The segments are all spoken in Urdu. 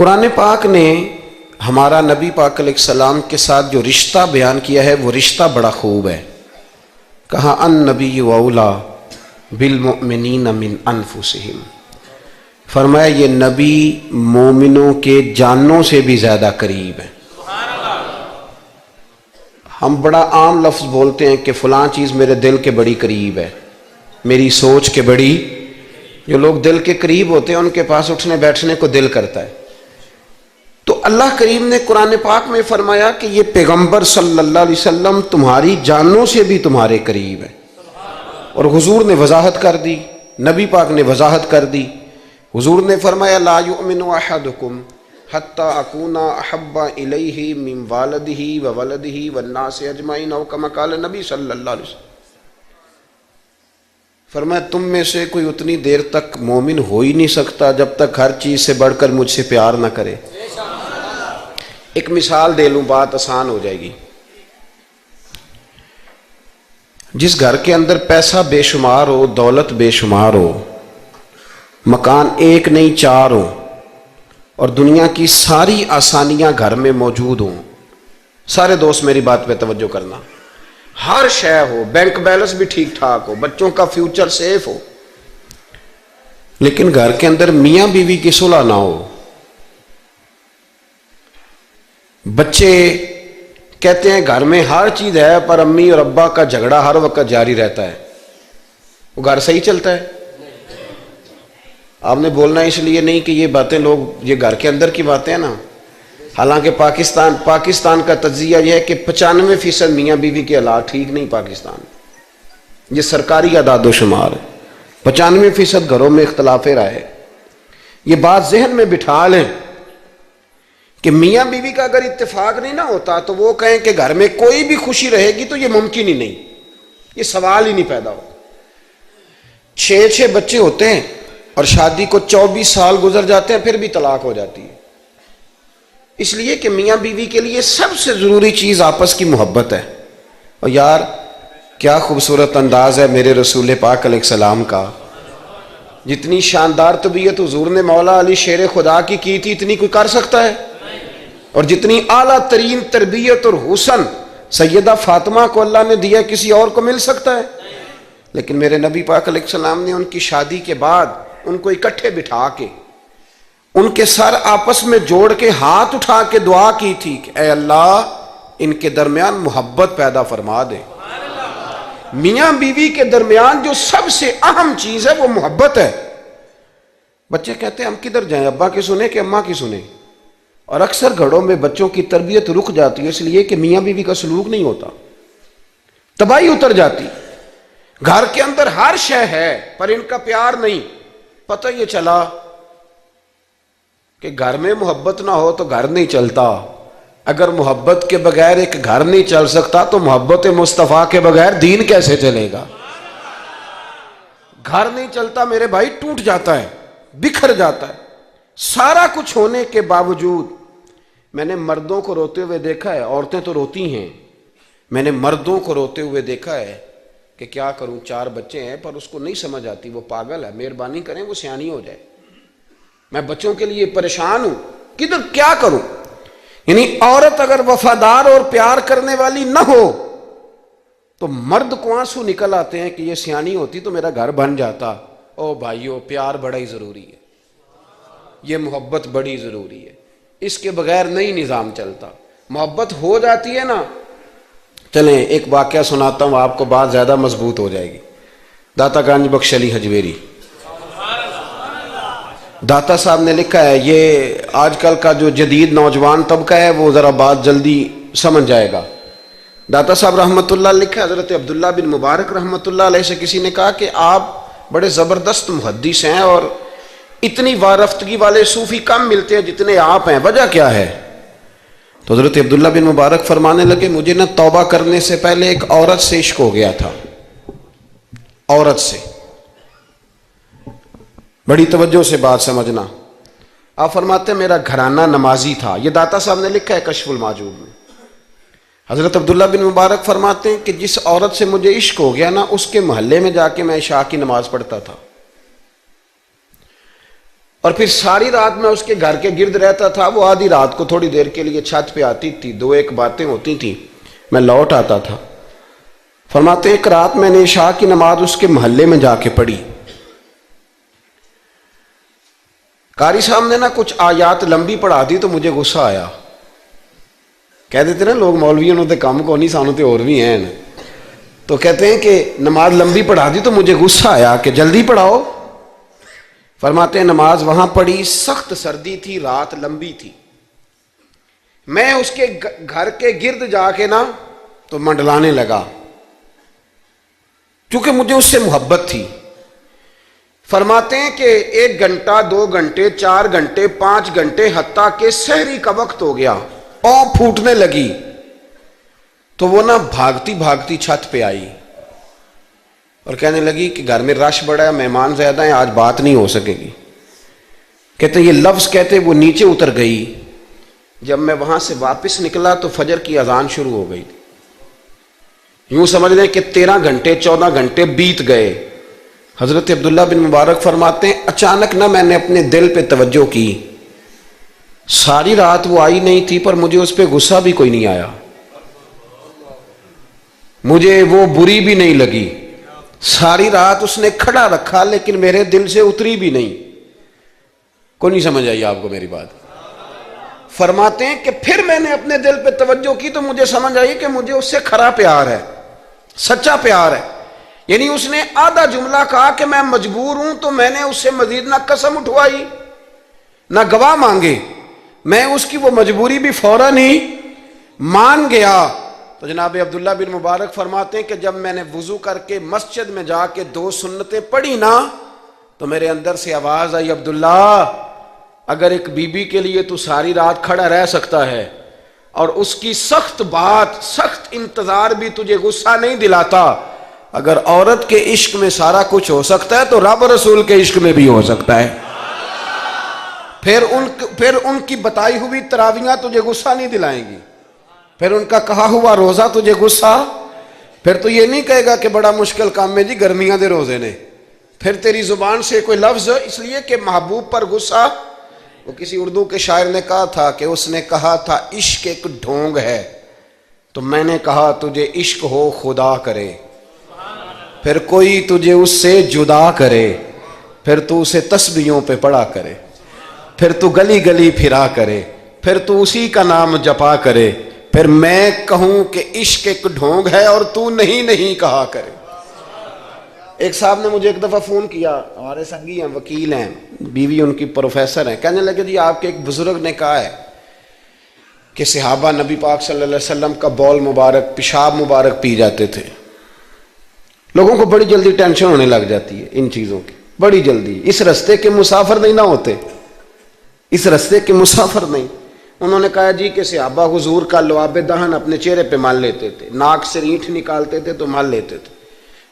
قرآن پاک نے ہمارا نبی پاک علیہ السلام کے ساتھ جو رشتہ بیان کیا ہے وہ رشتہ بڑا خوب ہے. کہا النبی اولا بالمؤمنین من انفسہم، فرمایا یہ نبی مومنوں کے جانوں سے بھی زیادہ قریب ہے. ہم بڑا عام لفظ بولتے ہیں کہ فلاں چیز میرے دل کے بڑی قریب ہے، میری سوچ کے بڑی. جو لوگ دل کے قریب ہوتے ہیں ان کے پاس اٹھنے بیٹھنے کو دل کرتا ہے. تو اللہ کریم نے قرآن پاک میں فرمایا کہ یہ پیغمبر صلی اللہ علیہ وسلم تمہاری جانوں سے بھی تمہارے قریب ہے. اور حضور نے وضاحت کر دی، نبی پاک نے وضاحت کر دی. حضور نے فرمایا لا یؤمن احدکم حتی اکون احب الیہ من والدہ وولدہ والناس اجمعین او کما قال نبی صلی اللہ علیہ وسلم. فرمایا تم میں سے کوئی اتنی دیر تک مومن ہو ہی نہیں سکتا جب تک ہر چیز سے بڑھ کر مجھ سے پیار نہ کرے. ایک مثال دے لوں، بات آسان ہو جائے گی. جس گھر کے اندر پیسہ بے شمار ہو، دولت بے شمار ہو، مکان ایک نہیں چار ہو، اور دنیا کی ساری آسانیاں گھر میں موجود ہوں، سارے دوست میری بات پہ توجہ کرنا، ہر شے ہو، بینک بیلنس بھی ٹھیک ٹھاک ہو، بچوں کا فیوچر سیف ہو، لیکن گھر کے اندر میاں بیوی کی صلح نہ ہو. بچے کہتے ہیں گھر میں ہر چیز ہے پر امی اور ابا کا جھگڑا ہر وقت جاری رہتا ہے، وہ گھر صحیح چلتا ہے؟ آپ نے بولنا اس لیے نہیں کہ یہ باتیں لوگ، یہ گھر کے اندر کی باتیں ہیں نا. حالانکہ پاکستان کا تجزیہ یہ ہے کہ 95% میاں بیوی کے حالات ٹھیک نہیں. پاکستان یہ سرکاری اعداد و شمار ہے. 95% گھروں میں اختلاف رائے. یہ بات ذہن میں بٹھا لیں کہ میاں بیوی کا اگر اتفاق نہیں نہ ہوتا تو وہ کہیں کہ گھر میں کوئی بھی خوشی رہے گی تو یہ ممکن ہی نہیں، یہ سوال ہی نہیں پیدا ہو. 6 بچے ہوتے ہیں اور شادی کو 24 سال گزر جاتے ہیں پھر بھی طلاق ہو جاتی ہے. اس لیے کہ میاں بیوی کے لیے سب سے ضروری چیز آپس کی محبت ہے. اور یار کیا خوبصورت انداز ہے میرے رسول پاک علیہ السلام کا. جتنی شاندار طبیعت حضور نے مولا علی شیر خدا کی تھی اتنی کوئی کر سکتا ہے؟ اور جتنی اعلیٰ ترین تربیت اور حسن سیدہ فاطمہ کو اللہ نے دیا کسی اور کو مل سکتا ہے؟ لیکن میرے نبی پاک علیہ السلام نے ان کی شادی کے بعد ان کو اکٹھے بٹھا کے ان کے سر آپس میں جوڑ کے ہاتھ اٹھا کے دعا کی تھی کہ اے اللہ ان کے درمیان محبت پیدا فرما دے. میاں بیوی کے درمیان جو سب سے اہم چیز ہے وہ محبت ہے. بچے کہتے ہیں ہم کدھر جائیں، ابا کی سنیں کہ اماں کی سنیں؟ اور اکثر گھروں میں بچوں کی تربیت رک جاتی ہے اس لیے کہ میاں بیوی کا سلوک نہیں ہوتا، تباہی اتر جاتی. گھر کے اندر ہر شے ہے پر ان کا پیار نہیں. پتہ یہ چلا کہ گھر میں محبت نہ ہو تو گھر نہیں چلتا. اگر محبت کے بغیر ایک گھر نہیں چل سکتا تو محبت مصطفیٰ کے بغیر دین کیسے چلے گا؟ گھر نہیں چلتا میرے بھائی، ٹوٹ جاتا ہے، بکھر جاتا ہے. سارا کچھ ہونے کے باوجود میں نے مردوں کو روتے ہوئے دیکھا ہے، عورتیں تو روتی ہیں، میں نے مردوں کو روتے ہوئے دیکھا ہے کہ کیا کروں 4 بچے ہیں پر اس کو نہیں سمجھ آتی، وہ پاگل ہے، مہربانی کریں وہ سیانی ہو جائے، میں بچوں کے لیے پریشان ہوں، کدھر کیا کروں. یعنی عورت اگر وفادار اور پیار کرنے والی نہ ہو تو مرد کو آنسو نکل آتے ہیں کہ یہ سیانی ہوتی تو میرا گھر بن جاتا. او بھائیو پیار بڑا ہی ضروری ہے، یہ محبت بڑی ضروری ہے، اس کے بغیر نہیں نظام چلتا. محبت ہو جاتی ہے نا. چلیں ایک واقعہ سناتا ہوں آپ کو، بات زیادہ مضبوط ہو جائے گی. داتا گنج بخش علی حجویری داتا صاحب نے لکھا ہے، یہ آج کل کا جو جدید نوجوان طبقہ ہے وہ ذرا بات جلدی سمجھ جائے گا. داتا صاحب رحمۃ اللہ لکھا ہے، حضرت عبداللہ بن مبارک رحمۃ اللہ علیہ سے کسی نے کہا کہ آپ بڑے زبردست محدث ہیں اور اتنی وارفتگی والے صوفی کم ملتے ہیں جتنے آپ ہیں، وجہ کیا ہے؟ تو حضرت عبداللہ بن مبارک فرمانے لگے مجھے نہ توبہ کرنے سے پہلے ایک عورت سے عشق ہو گیا تھا، عورت سے. بڑی توجہ سے بات سمجھنا. آپ فرماتے ہیں میرا گھرانہ نمازی تھا. یہ داتا صاحب نے لکھا ہے کشف المعجوب میں. حضرت عبداللہ بن مبارک فرماتے ہیں کہ جس عورت سے مجھے عشق ہو گیا نا اس کے محلے میں جا کے میں عشاء کی نماز پڑھتا تھا. اور پھر ساری رات میں اس کے گھر کے گرد رہتا تھا. وہ آدھی رات کو تھوڑی دیر کے لیے چھت پہ آتی تھی, 2-1 باتیں ہوتی تھیں, میں لوٹ آتا تھا. فرماتے ایک رات میں نے عشاء کی نماز اس کے محلے میں جا کے پڑھی. قاری صاحب نے نا کچھ آیات لمبی پڑھا دی تو مجھے غصہ آیا. کہہ دیتے نا لوگ مولویوں نے کام کو نہیں, سانو تے اور بھی ہیں. تو کہتے ہیں کہ نماز لمبی پڑھا دی تو مجھے غصہ آیا کہ جلدی پڑھاؤ. فرماتے ہیں نماز وہاں پڑھی, سخت سردی تھی, رات لمبی تھی. میں اس کے گھر کے گرد جا کے نا تو منڈلانے لگا, کیونکہ مجھے اس سے محبت تھی. فرماتے ہیں کہ 1 گھنٹہ 2 گھنٹے 4 گھنٹے 5 گھنٹے حتیٰ کہ سحری کا وقت ہو گیا, پاؤں پھوٹنے لگی. تو وہ نا بھاگتی بھاگتی چھت پہ آئی اور کہنے لگی کہ گھر میں رش بڑا ہے, مہمان زیادہ ہیں, آج بات نہیں ہو سکے گی. کہتے یہ لفظ کہتے وہ نیچے اتر گئی. جب میں وہاں سے واپس نکلا تو فجر کی اذان شروع ہو گئی. یوں سمجھ لیں کہ 13 گھنٹے 14 گھنٹے بیت گئے. حضرت عبداللہ بن مبارک فرماتے ہیں اچانک نہ میں نے اپنے دل پہ توجہ کی. ساری رات وہ آئی نہیں تھی پر مجھے اس پہ غصہ بھی کوئی نہیں آیا, مجھے وہ بری بھی نہیں لگی. ساری رات اس نے کھڑا رکھا لیکن میرے دل سے اتری بھی نہیں. کوئی نہیں سمجھ آئی آپ کو میری بات؟ فرماتے ہیں کہ پھر میں نے اپنے دل پہ توجہ کی تو مجھے سمجھ آئی کہ مجھے اس سے کھرا پیار ہے, سچا پیار ہے. یعنی اس نے آدھا جملہ کہا کہ میں مجبور ہوں, تو میں نے اس سے مزید نہ قسم اٹھوائی نہ گواہ مانگے, میں اس کی وہ مجبوری بھی فوراً ہی مان گیا. تو جناب عبداللہ بن مبارک فرماتے ہیں کہ جب میں نے وضو کر کے مسجد میں جا کے 2 سنتیں پڑھی نا تو میرے اندر سے آواز آئی, عبداللہ اگر ایک بی بی کے لیے تو ساری رات کھڑا رہ سکتا ہے اور اس کی سخت بات سخت انتظار بھی تجھے غصہ نہیں دلاتا, اگر عورت کے عشق میں سارا کچھ ہو سکتا ہے تو رب رسول کے عشق میں بھی ہو سکتا ہے. پھر ان کی بتائی ہوئی تراویحاں تجھے غصہ نہیں دلائیں گی, پھر ان کا کہا ہوا روزہ تجھے غصہ, پھر تو یہ نہیں کہے گا کہ بڑا مشکل کام ہے جی گرمیاں دے روزے نے. پھر تیری زبان سے کوئی لفظ, اس لیے کہ محبوب پر غصہ. وہ کسی اردو کے شاعر نے کہا تھا کہ اس نے کہا تھا عشق ایک ڈھونگ ہے, تو میں نے کہا تجھے عشق ہو خدا کرے, پھر کوئی تجھے اس سے جدا کرے, پھر تو اسے تسبیحوں پہ پڑھا کرے, پھر تو گلی گلی پھرا کرے, پھر تو اسی کا نام جپا کرے, پھر میں کہوں کہ عشق ایک ڈھونگ ہے اور تو نہیں کہا کرے. ایک صاحب نے مجھے ایک دفعہ فون کیا, ہمارے سنگی ہیں, وکیل ہیں, بیوی ان کی پروفیسر ہیں. کہنے لگے جی آپ کے ایک بزرگ نے کہا ہے کہ صحابہ نبی پاک صلی اللہ علیہ وسلم کا بول مبارک پیشاب مبارک پی جاتے تھے. لوگوں کو بڑی جلدی ٹینشن ہونے لگ جاتی ہے ان چیزوں کی, بڑی جلدی. اس رستے کے مسافر نہیں نہ ہوتے, اس رستے کے مسافر نہیں. انہوں نے کہا جی کہ صحابہ حضور کا لعاب دہن اپنے چہرے پہ مال لیتے تھے, ناک سے رینٹ نکالتے تھے تو مال لیتے تھے.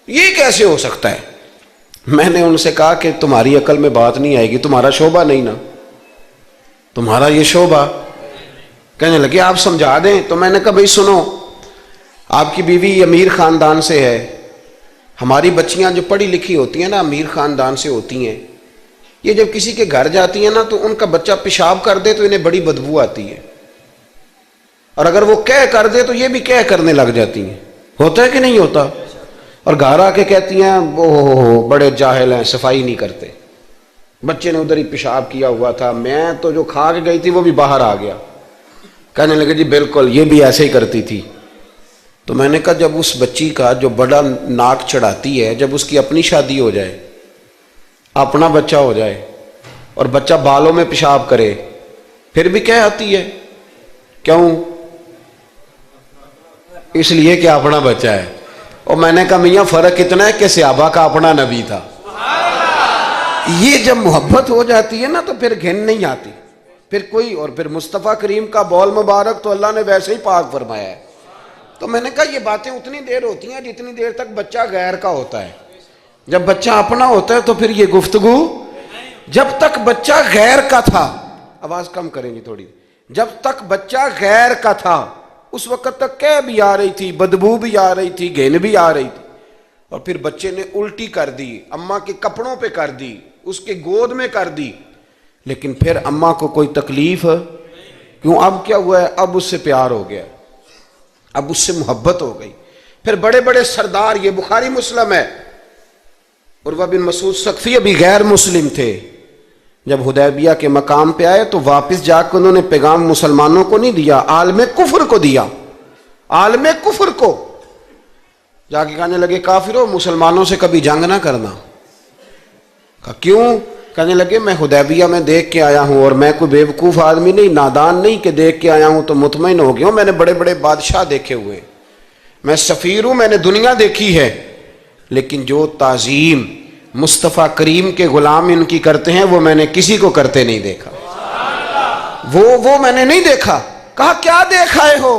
یہ کیسے ہو سکتا ہے؟ میں نے ان سے کہا کہ تمہاری عقل میں بات نہیں آئے گی, تمہارا شعبہ نہیں نا, تمہارا یہ شعبہ. کہنے لگے آپ سمجھا دیں. تو میں نے کہا بھائی سنو, آپ کی بیوی امیر خاندان سے ہے, ہماری بچیاں جو پڑھی لکھی ہوتی ہیں نا امیر خاندان سے ہوتی ہیں, یہ جب کسی کے گھر جاتی ہیں نا تو ان کا بچہ پیشاب کر دے تو انہیں بڑی بدبو آتی ہے, اور اگر وہ کہہ کر دے تو یہ بھی کہہ کرنے لگ جاتی ہیں. ہوتا ہے کہ نہیں ہوتا؟ اور گھر آ کے کہتی ہیں وہ بڑے جاہل ہیں, صفائی نہیں کرتے, بچے نے ادھر ہی پیشاب کیا ہوا تھا, میں تو جو کھا کے گئی تھی وہ بھی باہر آ گیا. کہنے لگے جی بالکل یہ بھی ایسے ہی کرتی تھی. تو میں نے کہا جب اس بچی کا جو بڑا ناک چڑھاتی ہے, جب اس کی اپنی شادی ہو جائے, اپنا بچہ ہو جائے اور بچہ بالوں میں پیشاب کرے, پھر بھی کیا آتی ہے؟ کیوں؟ اس لیے کہ اپنا بچہ ہے. اور میں نے کہا میاں فرق اتنا ہے کہ صحابہ کا اپنا نبی تھا. یہ جب محبت ہو جاتی ہے نا تو پھر گھن نہیں آتی پھر کوئی. اور پھر مصطفیٰ کریم کا بول مبارک تو اللہ نے ویسے ہی پاک فرمایا ہے. تو میں نے کہا یہ باتیں اتنی دیر ہوتی ہیں جتنی دیر تک بچہ غیر کا ہوتا ہے. جب بچہ اپنا ہوتا ہے تو پھر یہ گفتگو. جب تک بچہ غیر کا تھا, آواز کم کریں گی تھوڑی, جب تک بچہ غیر کا تھا اس وقت تک کہہ بھی آ رہی تھی, بدبو بھی آ رہی تھی, گھن بھی آ رہی تھی. اور پھر بچے نے الٹی کر دی, اماں کے کپڑوں پہ کر دی, اس کے گود میں کر دی. لیکن پھر اماں کو کوئی تکلیف کیوں؟ اب کیا ہوا ہے؟ اب اس سے پیار ہو گیا، اب اس سے محبت ہو گئی۔ پھر بڑے بڑے سردار، یہ بخاری مسلم ہے، عروہ بن مسعود ثقفی ابھی غیر مسلم تھے، جب حدیبیہ کے مقام پہ آئے تو واپس جا کے انہوں نے پیغام مسلمانوں کو نہیں دیا، عالم کفر کو دیا، عالم کفر کو جا کے کہنے لگے کافروں مسلمانوں سے کبھی جنگ نہ کرنا۔ کہا کیوں؟ کہنے لگے میں حدیبیہ میں دیکھ کے آیا ہوں، اور میں کوئی بیوقوف آدمی نہیں، نادان نہیں کہ دیکھ کے آیا ہوں تو مطمئن ہو گیا ہوں، میں نے بڑے بڑے بادشاہ دیکھے ہوئے، میں سفیر ہوں، میں نے دنیا دیکھی ہے، لیکن جو تعظیم مصطفیٰ کریم کے غلام ان کی کرتے ہیں وہ میں نے کسی کو کرتے نہیں دیکھا، وہ میں نے نہیں دیکھا۔ کہا کیا دیکھ آئے ہو؟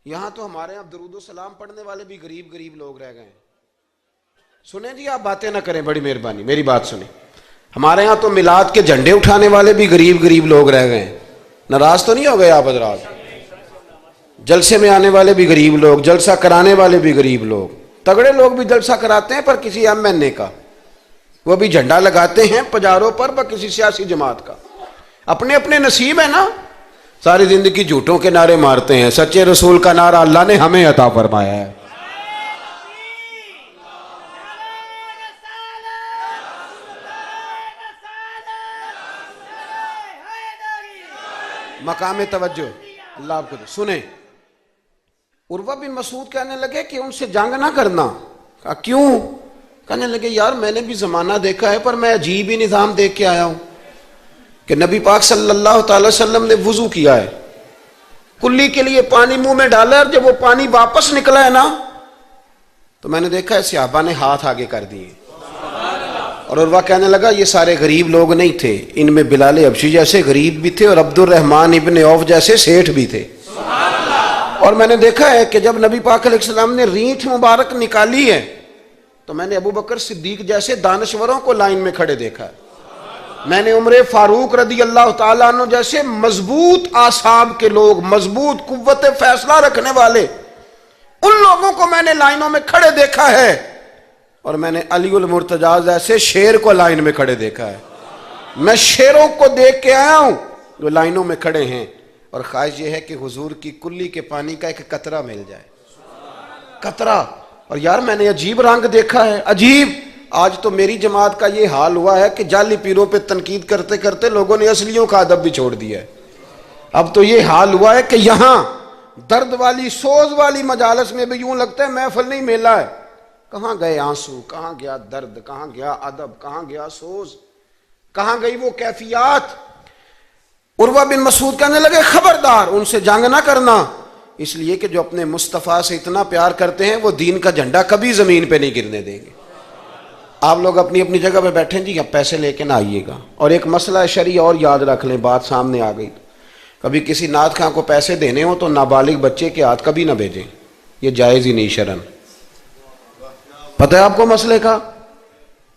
یہاں تو ہمارے یہاں درود و سلام پڑھنے والے بھی غریب غریب لوگ رہ گئے ہیں۔ سنیں جی، آپ باتیں نہ کریں، بڑی مہربانی میری بات سنیں۔ ہمارے ہاں تو میلاد کے جھنڈے اٹھانے والے بھی غریب غریب لوگ رہ گئے ہیں، ناراض تو نہیں ہو گئے آپ حضرات؟ جلسے میں آنے والے بھی غریب لوگ، جلسہ کرانے والے بھی غریب لوگ، تگڑے لوگ بھی جلسہ کراتے ہیں پر کسی ایم این اے کا، وہ بھی جھنڈا لگاتے ہیں پجاروں پر کسی سیاسی جماعت کا، اپنے اپنے نصیب ہے نا۔ ساری زندگی جھوٹوں کے نعرے مارتے ہیں، سچے رسول کا نعرہ اللہ نے ہمیں عطا فرمایا ہے۔ مقام توجہ اللہ آپ کو دے۔ سنیں، عروہ بن مسعود کہنے لگے کہ ان سے جنگ نہ کرنا۔ کہا کیوں؟ کہنے لگے یار میں نے بھی زمانہ دیکھا ہے پر میں عجیب ہی نظام دیکھ کے آیا ہوں کہ نبی پاک صلی اللہ تعالی وسلم نے وضو کیا ہے، کلی کے لیے پانی منہ میں ڈالا، اور جب وہ پانی واپس نکلا ہے نا تو میں نے دیکھا ہے صحابہ نے ہاتھ آگے کر دیے، اور عروہ کہنے لگا یہ سارے غریب لوگ نہیں تھے، ان میں بلال حبشی جیسے غریب بھی تھے اور عبد الرحمن ابن عوف جیسے سیٹھ بھی تھے، اور میں نے دیکھا ہے کہ جب نبی پاک علیہ السلام نے رینٹ مبارک نکالی ہے تو میں نے ابو بکر صدیق جیسے دانشوروں کو لائن میں کھڑے دیکھا ہے، میں نے عمر فاروق رضی اللہ تعالیٰ عنہ جیسے مضبوط اعصاب کے لوگ، مضبوط قوت فیصلہ رکھنے والے، ان لوگوں کو میں نے لائنوں میں کھڑے دیکھا ہے، اور میں نے علی المرتضیٰ ایسے شیر کو لائن میں کھڑے دیکھا ہے۔ میں شیروں کو دیکھ کے آیا ہوں جو لائنوں میں کھڑے ہیں، اور خواہش یہ ہے کہ حضور کی کلی کے پانی کا ایک قطرہ مل جائے، قطرہ۔ اور یار میں نے عجیب رنگ دیکھا ہے، عجیب۔ آج تو میری جماعت کا یہ حال ہوا ہے کہ جعلی پیروں پہ تنقید کرتے کرتے لوگوں نے اصلیوں کا ادب بھی چھوڑ دیا ہے۔ اب تو یہ حال ہوا ہے کہ یہاں درد والی سوز والی مجالس میں بھی یوں لگتا ہے محفل نہیں میلہ ہے۔ کہاں گئے آنسو، کہاں گیا درد، کہاں گیا ادب، کہاں گیا سوز، کہاں گئی وہ کیفیات؟ عروہ بن مسعود کہنے لگے خبردار ان سے جنگ نہ کرنا، اس لیے کہ جو اپنے مصطفیٰ سے اتنا پیار کرتے ہیں وہ دین کا جھنڈا کبھی زمین پہ نہیں گرنے دیں گے۔ آپ لوگ اپنی اپنی جگہ پہ بیٹھیں جی، اب پیسے لے کے نہ آئیے گا۔ اور ایک مسئلہ شرعی اور یاد رکھ لیں، بات سامنے آ گئی، کبھی کسی نعت خواں کو پیسے دینے ہوں تو نابالغ بچے کے ہاتھ کبھی نہ بھیجیں، یہ جائز ہی نہیں شرعن۔ پتہ ہے آپ کو مسئلے کا؟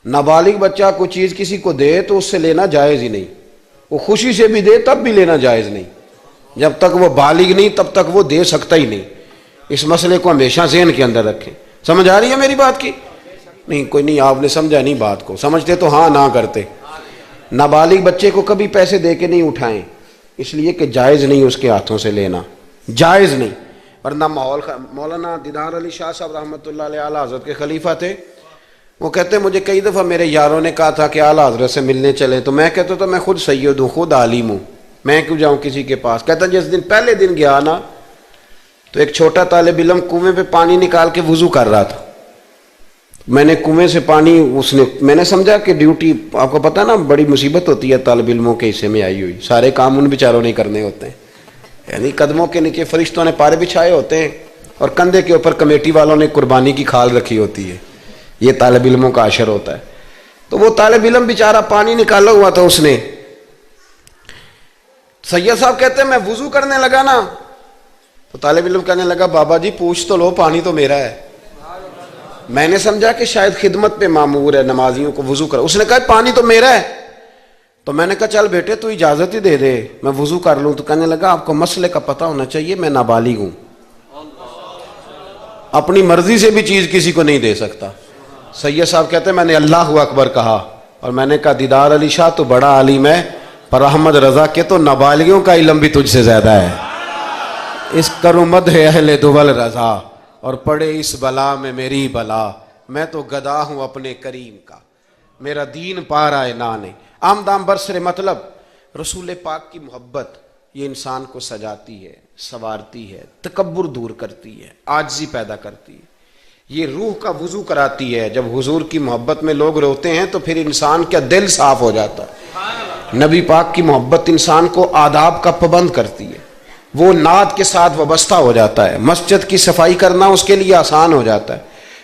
نابالغ بچہ کوئی چیز کسی کو دے تو اس سے لینا جائز ہی نہیں، وہ خوشی سے بھی دے تب بھی لینا جائز نہیں، جب تک وہ بالغ نہیں تب تک وہ دے سکتا ہی نہیں۔ اس مسئلے کو ہمیشہ ذہن کے اندر رکھیں۔ سمجھ آ رہی ہے میری بات کی؟ نہیں کوئی نہیں، آپ نے سمجھا نہیں بات کو، سمجھتے تو ہاں نہ کرتے۔ نابالغ بچے کو کبھی پیسے دے کے نہیں اٹھائیں، اس لیے کہ جائز نہیں اس کے ہاتھوں سے لینا، جائز نہیں۔ ورنہ مولانا دیدار علی شاہ صاحب رحمۃ اللہ علیہ اعلیٰ حضرت کے خلیفہ تھے، وہ کہتے مجھے کئی دفعہ میرے یاروں نے کہا تھا کہ اعلیٰ حضرت سے ملنے چلے، تو میں کہتا تھا میں خود سید ہوں، خود عالم ہوں، میں کیوں جاؤں کسی کے پاس۔ کہتا جس دن پہلے دن گیا نا تو ایک چھوٹا طالب علم کنویں پہ پانی نکال کے وضو کر رہا تھا، میں نے کنویں سے پانی میں نے سمجھا کہ ڈیوٹی، آپ کو پتہ نا بڑی مصیبت ہوتی ہے طالب علموں کے حصے میں آئی ہوئی، سارے کام ان بیچاروں نہیں کرنے ہوتے ہیں، یعنی قدموں کے نیچے فرشتوں نے پارے بچھائے ہوتے ہیں اور کندھے کے اوپر کمیٹی والوں نے قربانی کی کھال رکھی ہوتی ہے، یہ طالب علموں کا عشر ہوتا ہے۔ تو وہ طالب علم بیچارہ پانی نکالا ہوا تھا، اس نے، سید صاحب کہتے ہیں میں وضو کرنے لگا نا تو طالب علم کہنے لگا بابا جی پوچھ تو لو، پانی تو میرا ہے۔ میں نے سمجھا کہ شاید خدمت پہ مامور ہے، نمازیوں کو وضو کر، اس نے کہا پانی تو میرا ہے، تو میں نے کہا چل بیٹے تو اجازت ہی دے دے میں وضو کر لوں، تو کہنے لگا آپ کو مسئلے کا پتہ ہونا چاہیے، میں نابالغ ہوں، اپنی مرضی سے بھی چیز کسی کو نہیں دے سکتا۔ سید صاحب کہتے ہیں میں نے اللہ اکبر کہا اور میں نے کہا دیدار علی شاہ تو بڑا عالم ہے، پر احمد رضا کے تو نابالغوں کا علم بھی تجھ سے زیادہ ہے۔ اس کرو مدح اہل دول رضا، اور پڑے اس بلا میں میری بلا، میں تو گدا ہوں اپنے کریم کا، میرا دین پا رہا ہے نانے۔ آمدام برسر مطلب رسول پاک کی محبت یہ انسان کو سجاتی ہے، سنوارتی ہے، تکبر دور کرتی ہے، عاجزی پیدا کرتی ہے، یہ روح کا وضو کراتی ہے۔ جب حضور کی محبت میں لوگ روتے ہیں تو پھر انسان کا دل صاف ہو جاتا ہے۔ نبی پاک کی محبت انسان کو آداب کا پابند کرتی ہے، وہ نعت کے ساتھ وابستہ ہو جاتا ہے، مسجد کی صفائی کرنا اس کے لیے آسان ہو جاتا ہے۔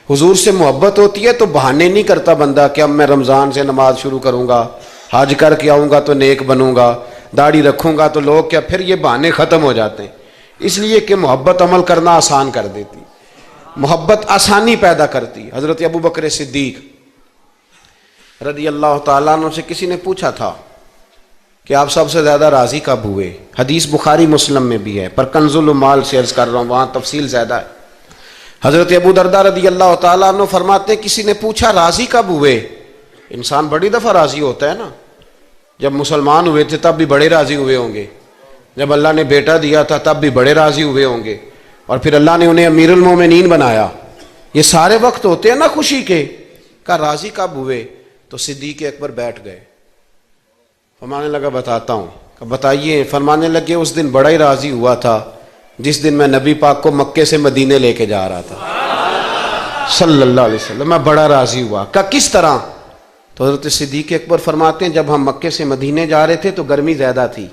حضور سے محبت ہوتی ہے تو بہانے نہیں کرتا بندہ کہ اب میں رمضان سے نماز شروع کروں گا، حج کر کے آؤں گا تو نیک بنوں گا، داڑھی رکھوں گا تو لوگ کیا، پھر یہ بہانے ختم ہو جاتے ہیں، اس لیے کہ محبت عمل کرنا آسان کر دیتی، محبت آسانی پیدا کرتی۔ حضرت ابو بکر صدیق رضی اللہ تعالیٰ عنہ سے کسی نے پوچھا تھا کہ آپ سب سے زیادہ راضی کب ہوئے؟ حدیث بخاری مسلم میں بھی ہے، پر کنز المال سے عرض کر رہا ہوں، وہاں تفصیل زیادہ ہے۔ حضرت ابو درداء رضی اللہ تعالیٰ عنہ فرماتے ہیں کسی نے پوچھا راضی کب ہوئے؟ انسان بڑی دفعہ راضی ہوتا ہے نا، جب مسلمان ہوئے تھے تب بھی بڑے راضی ہوئے ہوں گے، جب اللہ نے بیٹا دیا تھا تب بھی بڑے راضی ہوئے ہوں گے، اور پھر اللہ نے انہیں امیر المومنین بنایا، یہ سارے وقت ہوتے ہیں نا خوشی کے۔ کہا راضی کب ہوئے؟ تو صدیق اکبر بیٹھ گئے، فرمانے لگا بتاتا ہوں۔ کہ بتائیے۔ فرمانے لگے اس دن بڑا ہی راضی ہوا تھا جس دن میں نبی پاک کو مکے سے مدینے لے کے جا رہا تھا صلی اللہ علیہ وسلم، میں بڑا راضی ہوا۔ کہا کس طرح؟ تو حضرت صدیق اکبر فرماتے ہیں جب ہم مکے سے مدینے جا رہے تھے تو گرمی زیادہ تھی،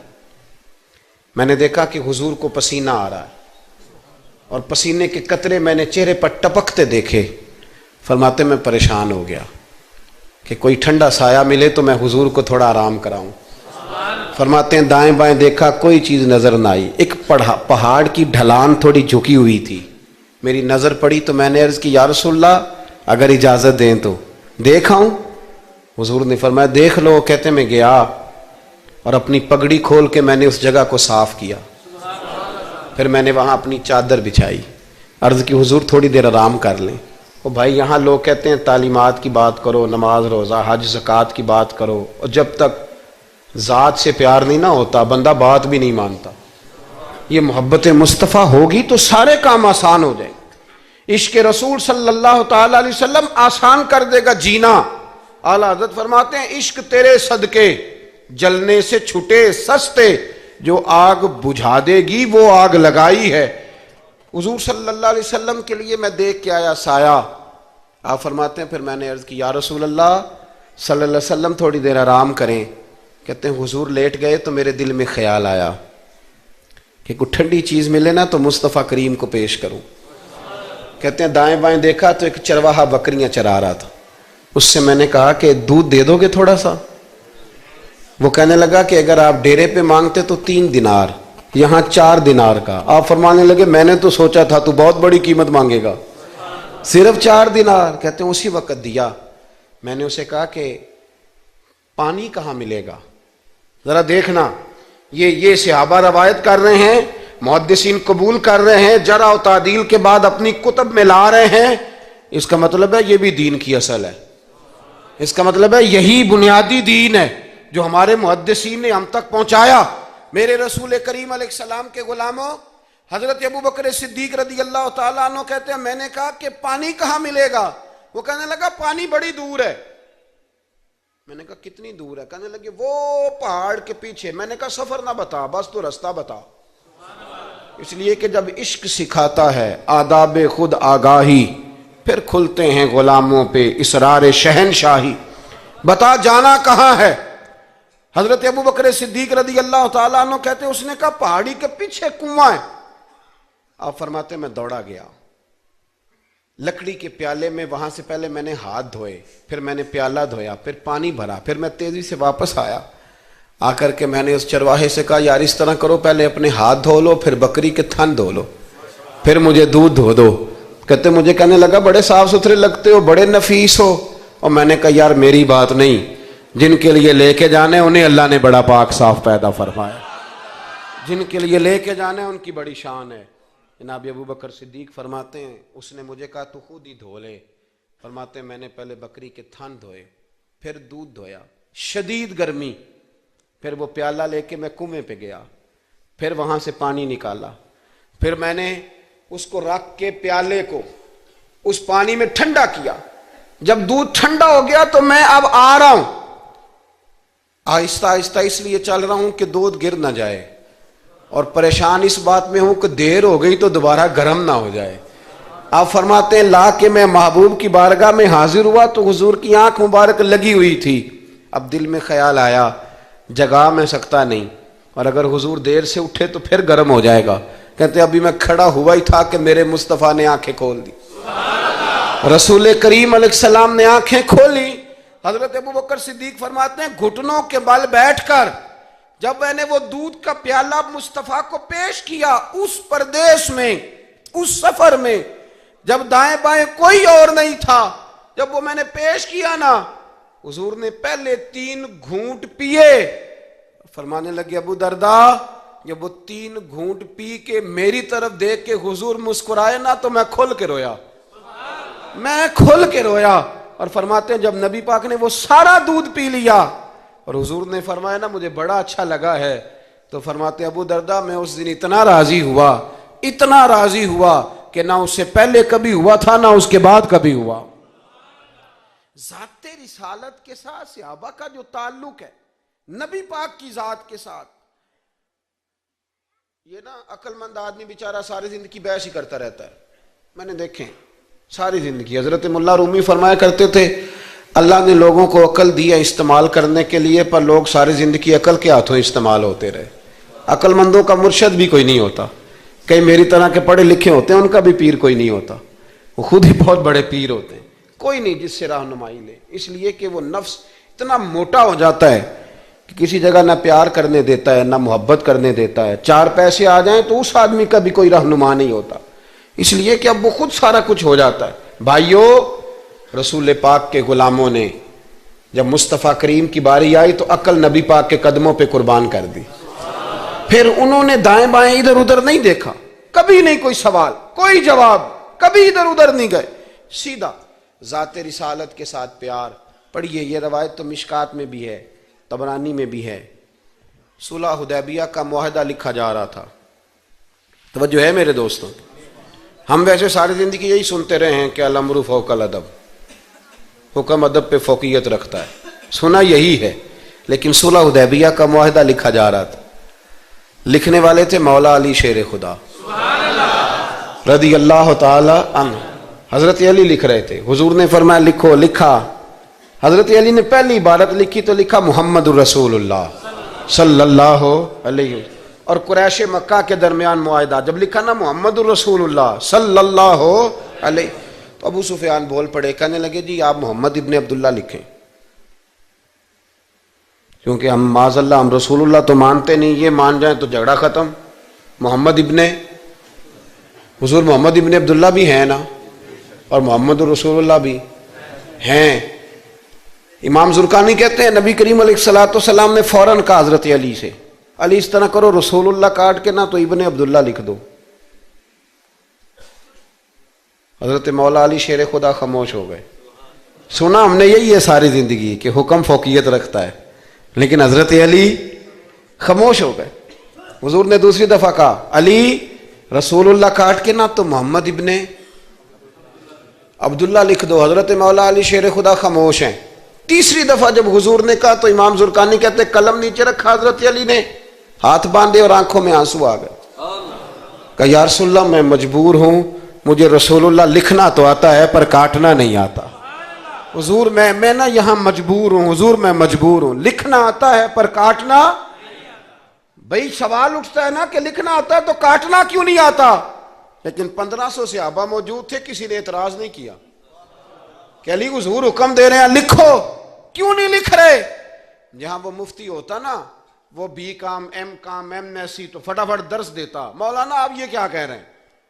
میں نے دیکھا کہ حضور کو پسینہ آ رہا ہے اور پسینے کے قطرے میں نے چہرے پر ٹپکتے دیکھے۔ فرماتے میں پریشان ہو گیا کہ کوئی ٹھنڈا سایہ ملے تو میں حضور کو تھوڑا آرام کراؤں۔ فرماتے ہیں دائیں بائیں دیکھا کوئی چیز نظر نہ آئی، ایک پہاڑ کی ڈھلان تھوڑی جھکی ہوئی تھی، میری نظر پڑی تو میں نے عرض کی یا رسول اللہ اگر اجازت دیں تو دیکھ آؤں؟ حضور نے فرمایا دیکھ لو۔ کہتے میں گیا اور اپنی پگڑی کھول کے میں نے اس جگہ کو صاف کیا، پھر میں نے وہاں اپنی چادر بچھائی، عرض کی حضور تھوڑی دیر آرام کر لیں۔ اور بھائی یہاں لوگ کہتے ہیں تعلیمات کی بات کرو، نماز روزہ حج زکوٰۃ کی بات کرو، اور جب تک ذات سے پیار نہیں نہ ہوتا بندہ بات بھی نہیں مانتا۔ یہ محبت مصطفیٰ ہوگی تو سارے کام آسان ہو جائیں گے۔ عشق رسول صلی اللہ تعالی علیہ وسلم آسان کر دے گا جینا۔ اعلیٰ حضرت فرماتے ہیں عشق تیرے صدقے جلنے سے چھٹے سستے، جو آگ بجھا دے گی وہ آگ لگائی ہے۔ حضور صلی اللہ علیہ وسلم کے لیے میں دیکھ کے آیا سایہ، آپ فرماتے ہیں پھر میں نے عرض کی یا رسول اللہ صلی اللہ علیہ وسلم تھوڑی دیر آرام کریں۔ کہتے ہیں حضور لیٹ گئے تو میرے دل میں خیال آیا کہ کوئی ٹھنڈی چیز ملے نا تو مصطفیٰ کریم کو پیش کروں۔ کہتے ہیں دائیں بائیں دیکھا تو ایک چرواہا بکریاں چرا رہا تھا، اس سے میں نے کہا کہ دودھ دے دو گے تھوڑا سا؟ وہ کہنے لگا کہ اگر آپ ڈیرے پہ مانگتے تو 3 دینار، یہاں 4 دینار کا۔ آپ فرمانے لگے میں نے تو سوچا تھا تو بہت بڑی قیمت مانگے گا، صرف 4 دینار۔ کہتے ہیں اسی وقت دیا۔ میں نے اسے کہا کہ پانی کہاں ملے گا؟ ذرا دیکھنا، یہ صحابہ روایت کر رہے ہیں، محدثین قبول کر رہے ہیں، جرح و تعدیل کے بعد اپنی کتب میں لا رہے ہیں، اس کا مطلب ہے یہ بھی دین کی اصل ہے، اس کا مطلب ہے یہی بنیادی دین ہے جو ہمارے محدثین نے ہم تک پہنچایا۔ میرے رسول کریم علیہ السلام کے غلاموں، حضرت ابو بکر صدیق رضی اللہ تعالیٰ عنہ کہتے ہیں میں نے کہا کہ پانی کہاں ملے گا؟ وہ کہنے لگا پانی بڑی دور ہے۔ میں نے کہا کتنی دور ہے؟ کہنے لگے وہ پہاڑ کے پیچھے۔ میں نے کہا سفر نہ بتا، بس تو رستہ بتا۔ اس لیے کہ جب عشق سکھاتا ہے آداب خود آگاہی، پھر کھلتے ہیں غلاموں پہ اسرار شہنشاہی۔ بتا جانا کہاں ہے؟ حضرت ابو بکر صدیق رضی اللہ تعالیٰ عنہ کہتے ہیں اس نے کہا پہاڑی کے پیچھے کنواں ہے۔ آپ فرماتے میں دوڑا گیا، لکڑی کے پیالے میں وہاں سے پہلے میں نے ہاتھ دھوئے، پھر میں نے پیالہ دھویا، پھر پانی بھرا، پھر میں تیزی سے واپس آیا۔ آ کر کے میں نے اس چرواہے سے کہا یار اس طرح کرو، پہلے اپنے ہاتھ دھو لو، پھر بکری کے تھن دھو لو، پھر مجھے دودھ دھو دو۔ کہتے مجھے کہنے لگا بڑے صاف ستھرے لگتے ہو، بڑے نفیس ہو۔ اور میں نے کہا یار میری بات نہیں، جن کے لیے لے کے جانے انہیں اللہ نے بڑا پاک صاف پیدا فرمایا، جن کے لیے لے کے جانے ان کی بڑی شان ہے۔ جناب ابو بکر صدیق فرماتے ہیں اس نے مجھے کہا تو خود ہی دھو لے۔ فرماتے ہیں میں نے پہلے بکری کے تھن دھوئے، پھر دودھ دھویا، شدید گرمی، پھر وہ پیالہ لے کے میں کنویں پہ گیا، پھر وہاں سے پانی نکالا، پھر میں نے اس کو رکھ کے پیالے کو اس پانی میں ٹھنڈا کیا، جب دودھ ٹھنڈا ہو گیا تو میں اب آ رہا ہوں، آہستہ آہستہ اس لیے چل رہا ہوں کہ دودھ گر نہ جائے، اور پریشان اس بات میں ہوں کہ دیر ہو گئی تو دوبارہ گرم نہ ہو جائے۔ آپ فرماتے ہیں لا کے میں محبوب کی بارگاہ میں حاضر ہوا تو حضور کی آنکھ مبارک لگی ہوئی تھی، اب دل میں خیال آیا جگا میں سکتا نہیں، اور اگر حضور دیر سے اٹھے تو پھر گرم ہو جائے گا، کہتے ابھی میں کھڑا ہوا ہی تھا کہ میرے مصطفیٰ نے آنکھیں کھول دی، رسول کریم علیہ السلام نے آنکھیں کھولی۔ حضرت ابوبکر صدیق فرماتے ہیں گھٹنوں کے بل بیٹھ کر جب میں نے وہ دودھ کا پیالہ مصطفیٰ کو پیش کیا، اس پردیس میں، اس سفر میں، جب دائیں بائیں کوئی اور نہیں تھا، جب وہ میں نے پیش کیا نا، حضور نے پہلے 3 گھونٹ پیے، فرمانے لگے ابو درداء جب وہ 3 گھونٹ پی کے میری طرف دیکھ کے حضور مسکرائے نا تو میں کھل کے رویا، میں کھل کے رویا۔ اور فرماتے ہیں جب نبی پاک نے وہ سارا دودھ پی لیا اور حضور نے فرمایا نا مجھے بڑا اچھا لگا ہے، تو فرماتے ابو درداء میں اس دن اتنا راضی ہوا، اتنا راضی ہوا کہ نہ اس سے پہلے کبھی ہوا تھا نہ اس کے بعد کبھی ہوا۔ ذات رسالت کے ساتھ صحابہ کا جو تعلق ہے، نبی پاک کی ذات کے ساتھ، یہ نا عقل مند آدمی بیچارہ ساری زندگی بحث ہی کرتا رہتا ہے، میں نے دیکھیں ساری زندگی۔ حضرت ملا رومی فرمایا کرتے تھے اللہ نے لوگوں کو عقل دی ہے استعمال کرنے کے لیے، پر لوگ ساری زندگی عقل کے ہاتھوں استعمال ہوتے رہے، عقل مندوں کا مرشد بھی کوئی نہیں ہوتا، کئی میری طرح کے پڑھے لکھے ہوتے ہیں ان کا بھی پیر کوئی نہیں ہوتا، وہ خود ہی بہت بڑے پیر ہوتے ہیں، کوئی نہیں جس سے رہنمائی لے، اس لیے کہ وہ نفس اتنا موٹا ہو جاتا ہے کہ کسی جگہ نہ پیار کرنے دیتا ہے نہ محبت کرنے دیتا ہے، 4 پیسے آ جائیں تو اس آدمی کا بھی کوئی رہنما نہیں ہوتا، اس لیے کہ اب وہ خود سارا کچھ ہو جاتا ہے۔ بھائیو، رسول پاک کے غلاموں نے جب مصطفیٰ کریم کی باری آئی تو عقل نبی پاک کے قدموں پہ قربان کر دی، پھر انہوں نے دائیں بائیں ادھر ادھر نہیں دیکھا، کبھی نہیں کوئی سوال کوئی جواب، کبھی ادھر ادھر نہیں گئے، سیدھا ذات رسالت کے ساتھ پیار۔ پڑھیے یہ روایت تو مشکات میں بھی ہے، طبرانی میں بھی ہے، صلح حدیبیہ کا معاہدہ لکھا جا رہا تھا، توجہ ہے میرے دوستوں، ہم ویسے ساری زندگی یہی سنتے رہے ہیں کہ الامر فوق الادب، حکم ادب پہ فوقیت رکھتا ہے، سنا یہی ہے، لیکن صلح حدیبیہ کا معاہدہ لکھا جا رہا تھا، لکھنے والے تھے مولا علی شیر خدا رضی اللہ تعالی عنہ، حضرت علی لکھ رہے تھے، حضور نے فرمایا لکھو، لکھا، حضرت علی نے پہلی عبارت لکھی تو لکھا محمد الرسول اللہ صلی اللہ علیہ وسلم، اور قریش مکہ کے درمیان معاہدہ، جب لکھا نا محمد الرسول اللہ صلی اللہ علیہ، تو ابو سفیان بول پڑے، کہنے لگے جی آپ محمد ابن عبداللہ لکھیں، کیونکہ ہم معاذ اللہ ہم رسول اللہ تو مانتے نہیں، یہ مان جائیں تو جھگڑا ختم، محمد ابن، حضور محمد ابن عبداللہ بھی ہیں نا، اور محمد الرسول اللہ بھی ہیں۔ امام زرقانی کہتے ہیں نبی کریم علیہ السلام نے فوراً کہا حضرت علی سے، علی اس طرح کرو رسول اللہ کاٹ کے نہ تو ابن عبداللہ لکھ دو، حضرت مولا علی شیر خدا خاموش ہو گئے۔ سنا ہم نے یہی ہے ساری زندگی کہ حکم فوقیت رکھتا ہے، لیکن حضرت علی خاموش ہو گئے۔ حضور نے دوسری دفعہ کہا علی رسول اللہ کاٹ کے نہ تو محمد ابن عبداللہ لکھ دو، حضرت مولا علی شیر خدا خاموش ہیں۔ تیسری دفعہ جب حضور نے کہا تو امام زرقانی کہتے قلم نیچے رکھا حضرت علی نے، ہاتھ باندھے اور آنکھوں میں آنسو آ گئے، کہا یا رسول اللہ میں مجبور ہوں، مجھے رسول اللہ لکھنا تو آتا ہے پر کاٹنا نہیں آتا، حضور میں نا یہاں مجبور ہوں، حضور میں مجبور ہوں، لکھنا آتا ہے پر کاٹنا، بھئی سوال اٹھتا ہے نا کہ لکھنا آتا ہے تو کاٹنا کیوں نہیں آتا؟ لیکن 1500 صحابہ موجود تھے، کسی نے اعتراض نہیں کیا کہ علی حضور حکم دے رہے ہیں لکھو، کیوں نہیں لکھ رہے؟ جہاں وہ مفتی ہوتا نا، وہ B com M S C تو فٹافٹ درس دیتا، مولانا آپ یہ کیا کہہ رہے ہیں،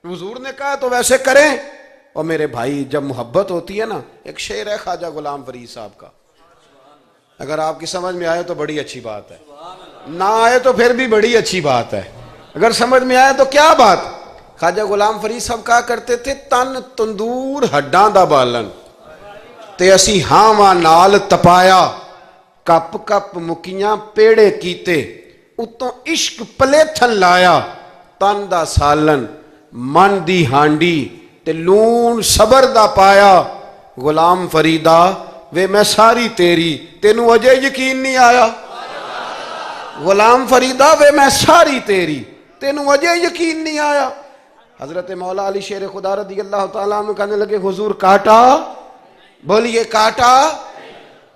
حضور نے کہا تو ویسے کریں۔ اور میرے بھائی جب محبت ہوتی ہے نا، ایک شعر ہے خواجہ غلام فرید صاحب کا، اگر آپ کی سمجھ میں آئے تو بڑی اچھی بات ہے، نہ آئے تو پھر بھی بڑی اچھی بات ہے، اگر سمجھ میں آئے تو کیا بات۔ خواجہ غلام فرید صاحب کہا کرتے تھے تن تندور ہڈاں دا بالن، تے اسی ہاواں نال تپایا کپ کپ مکیاں پیڑے کیتے اتوں عشق پلیتھن لایا تن دا سالن من دی ہانڈی تے لون صبر دا پایا غلام فریدا وے میں ساری تیری تینوں اجے یقین نہیں آیا غلام فریدا وے میں ساری تیری تینوں اجے یقین نہیں آیا حضرت مولا علی شیر خدا رضی اللہ تعالیٰ عنہ کہنے لگے حضور کاٹا بولیے کاٹا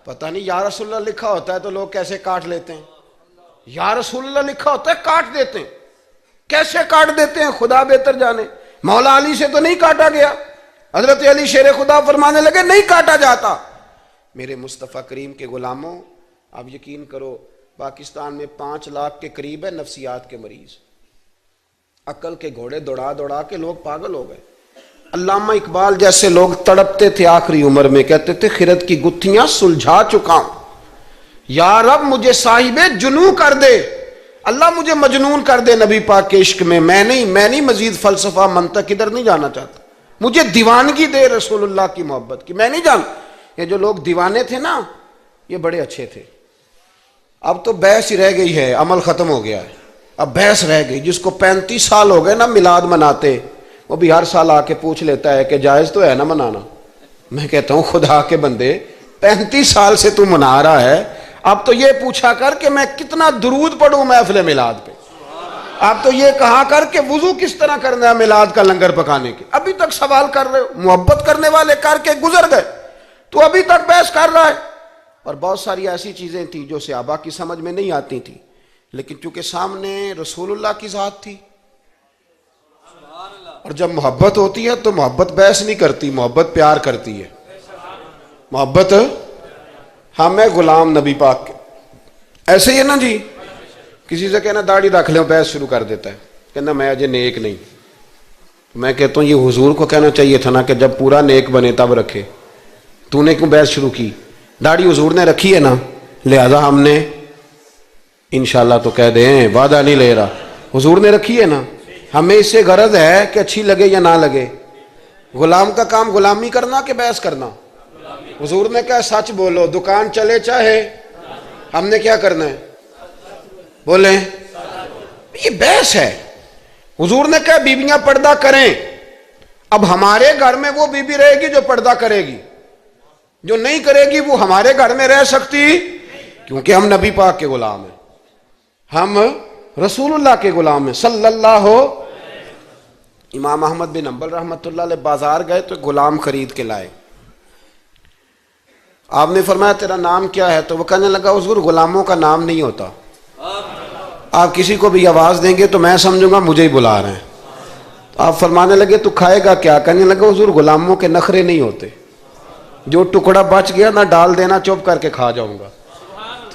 پتہ نہیں یا رسول اللہ لکھا ہوتا ہے تو لوگ کیسے کاٹ لیتے ہیں یا رسول اللہ لکھا ہوتا ہے کاٹ دیتے ہیں کیسے کاٹ دیتے ہیں خدا بہتر جانے مولا علی سے تو نہیں کاٹا گیا حضرت علی شیر خدا فرمانے لگے نہیں کاٹا جاتا میرے مصطفیٰ کریم کے غلاموں آپ یقین کرو پاکستان میں 5 لاکھ کے قریب ہے نفسیات کے مریض عقل کے گھوڑے دوڑا دوڑا کے لوگ پاگل ہو گئے علامہ اقبال جیسے لوگ تڑپتے تھے آخری عمر میں کہتے تھے خرد کی گتھیاں سلجھا چکا ہوں یا رب مجھے صاحب جنوں کر دے اللہ مجھے مجنون کر دے نبی پاک کے عشق میں میں نہیں مزید فلسفہ منطق ادھر نہیں جانا چاہتا مجھے دیوانگی دے رسول اللہ کی محبت کی میں نہیں جان یہ جو لوگ دیوانے تھے نا یہ بڑے اچھے تھے اب تو بحث ہی رہ گئی ہے عمل ختم ہو گیا ہے اب بحث رہ گئی جس کو 35 سال ہو گئے نا میلاد مناتے وہ بھی ہر سال آ کے پوچھ لیتا ہے کہ جائز تو ہے نا منانا میں کہتا ہوں خدا کے بندے 35 سال سے تو منا رہا ہے اب تو یہ پوچھا کر کہ میں کتنا درود پڑھوں محفل میلاد پہ آپ تو یہ کہا کر کہ وضو کس طرح کرنا ہے میلاد کا لنگر پکانے کے ابھی تک سوال کر رہے ہو محبت کرنے والے کر کے گزر گئے تو ابھی تک بحث کر رہا ہے اور بہت ساری ایسی چیزیں تھیں جو صحابہ کی سمجھ میں نہیں آتی تھی لیکن چونکہ سامنے رسول اللہ کی ذات تھی اور جب محبت ہوتی ہے تو محبت بحث نہیں کرتی محبت پیار کرتی ہے محبت ہم ہے غلام نبی پاک کے ایسے ہی ہے نا جی کسی سے کہنا داڑھی رکھ لیں بحث شروع کر دیتا ہے کہنا میں اجے نیک نہیں میں کہتا ہوں یہ حضور کو کہنا چاہیے تھا نا کہ جب پورا نیک بنے تب رکھے تو نے کیوں بحث شروع کی داڑھی حضور نے رکھی ہے نا لہذا ہم نے انشاءاللہ تو کہہ دیں وعدہ نہیں لے رہا حضور نے رکھی ہے نا ہمیں اس سے غرض ہے کہ اچھی لگے یا نہ لگے غلام کا کام غلامی کرنا کہ بحث کرنا حضور نے کہا سچ بولو دکان چلے چاہے ہم نے کیا کرنا ہے بولیں یہ بحث ہے حضور نے کہا بیویاں پردہ کریں اب ہمارے گھر میں وہ بیوی رہے گی جو پردہ کرے گی جو نہیں کرے گی وہ ہمارے گھر میں رہ سکتی کیونکہ ہم نبی پاک کے غلام ہیں ہم رسول اللہ کے غلام ہیں صلی اللہ امام احمد بن حنبل رحمۃ اللہ علیہ بازار گئے تو غلام خرید کے لائے آپ نے فرمایا تیرا نام کیا ہے تو وہ کہنے لگا حضور غلاموں کا نام نہیں ہوتا آپ کسی کو بھی آواز دیں گے تو میں سمجھوں گا مجھے ہی بلا رہے ہیں تو آپ فرمانے لگے تو کھائے گا کیا کہنے لگا حضور غلاموں کے نخرے نہیں ہوتے جو ٹکڑا بچ گیا نہ ڈال دینا چپ کر کے کھا جاؤں گا